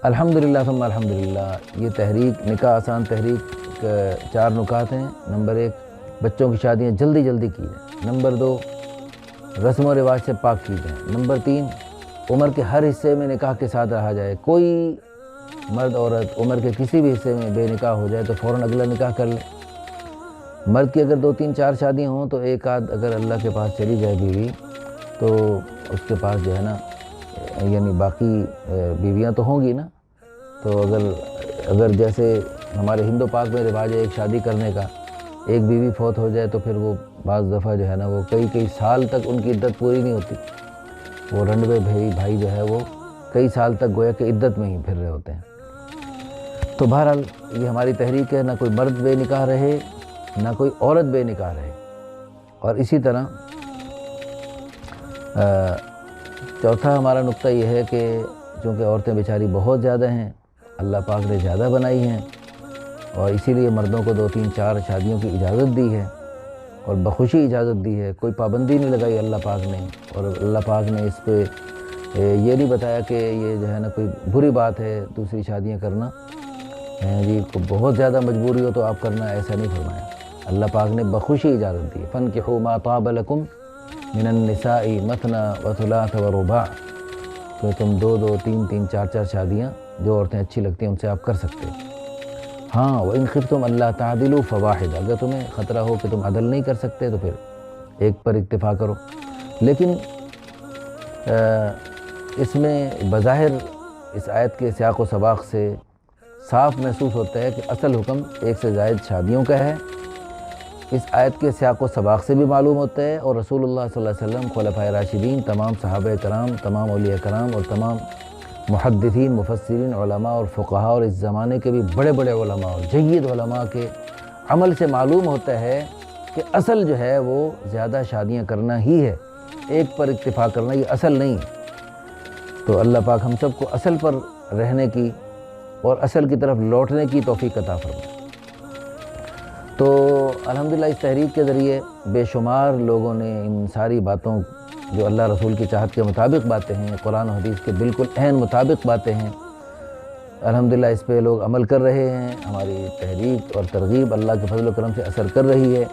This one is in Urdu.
الحمدللہ ثم الحمدللہ. یہ تحریک نکاح آسان تحریک 4 نکات ہیں. نمبر 1، بچوں کی شادیاں جلدی جلدی کی جائیں. نمبر 2، رسم و رواج سے پاک کی جائیں. نمبر 3، عمر کے ہر حصے میں نکاح کے ساتھ رہا جائے. کوئی مرد عورت عمر کے کسی بھی حصے میں بے نکاح ہو جائے تو فوراً اگلا نکاح کر لے. مرد کی اگر 2 3 4 شادیاں ہوں تو ایک آدھ اگر اللہ کے پاس چلی جائے بیوی تو اس کے پاس جو ہے نا، یعنی باقی بیویاں تو ہوں گی نا. تو اگر جیسے ہمارے ہندو پاک میں رواج ہے ایک شادی کرنے کا، ایک بیوی فوت ہو جائے تو پھر وہ بعض دفعہ جو ہے نا وہ کئی سال تک ان کی عدت پوری نہیں ہوتی. وہ رنڈوے بھائی جو ہے وہ کئی سال تک گویا کہ عدت میں ہی پھر رہے ہوتے ہیں. تو بہرحال یہ ہماری تحریک ہے، نہ کوئی مرد بے نکاح رہے نہ کوئی عورت بے نکاح رہے. اور اسی طرح چوتھا ہمارا نقطہ یہ ہے کہ چونکہ عورتیں بیچاری بہت زیادہ ہیں، اللہ پاک نے زیادہ بنائی ہیں، اور اسی لیے مردوں کو 2 3 4 شادیوں کی اجازت دی ہے اور بخوشی اجازت دی ہے. کوئی پابندی نہیں لگائی اللہ پاک نے. اور اللہ پاک نے اس پہ یہ نہیں بتایا کہ یہ جو ہے نا کوئی بری بات ہے دوسری شادیاں کرنا، جی کو بہت زیادہ مجبوری ہو تو آپ کرنا، ایسا نہیں فرمایا. اللہ پاک نے بخوشی اجازت دی. فَانْكِحُوا مَا طَابَ لَكُمْ مِنَ النِّسَاءِ مَثْنَىٰ وَثُلَاثَ وَرُبَاعَ. تو تم 2 2 3 3 4 4 شادیاں جو عورتیں اچھی لگتی ہیں ان سے آپ کر سکتے ہو. ہاں وَإِنْ خِفْتُمْ أَلَّا تَعْدِلُوا فَوَاحِدَةً. اگر تمہیں خطرہ ہو کہ تم عدل نہیں کر سکتے تو پھر ایک پر اکتفا کرو. لیکن اس میں بظاہر اس آیت کے سیاق و سباق سے صاف محسوس ہوتا ہے کہ اصل حکم 1 سے زائد شادیوں کا ہے. اس آیت کے سیاق و سباق سے بھی معلوم ہوتا ہے، اور رسول اللہ صلی اللہ علیہ وسلم، خلفائے راشدین، تمام صحابہ کرام، تمام اولیاء کرام اور تمام محدثین، مفسرین، علماء اور فقہاء اور اس زمانے کے بھی بڑے بڑے علماء اور جید علماء کے عمل سے معلوم ہوتا ہے کہ اصل جو ہے وہ زیادہ شادیاں کرنا ہی ہے. ایک پر اکتفا کرنا یہ اصل نہیں ہے. تو اللہ پاک ہم سب کو اصل پر رہنے کی اور اصل کی طرف لوٹنے کی توفیق عطا فرمائے. تو الحمدللہ اس تحریک کے ذریعے بے شمار لوگوں نے ان ساری باتوں جو اللہ رسول کی چاہت کے مطابق باتیں ہیں، قرآن و حدیث کے بالکل عین مطابق باتیں ہیں، الحمدللہ اس پہ لوگ عمل کر رہے ہیں. ہماری تحریک اور ترغیب اللہ کے فضل و کرم سے اثر کر رہی ہے.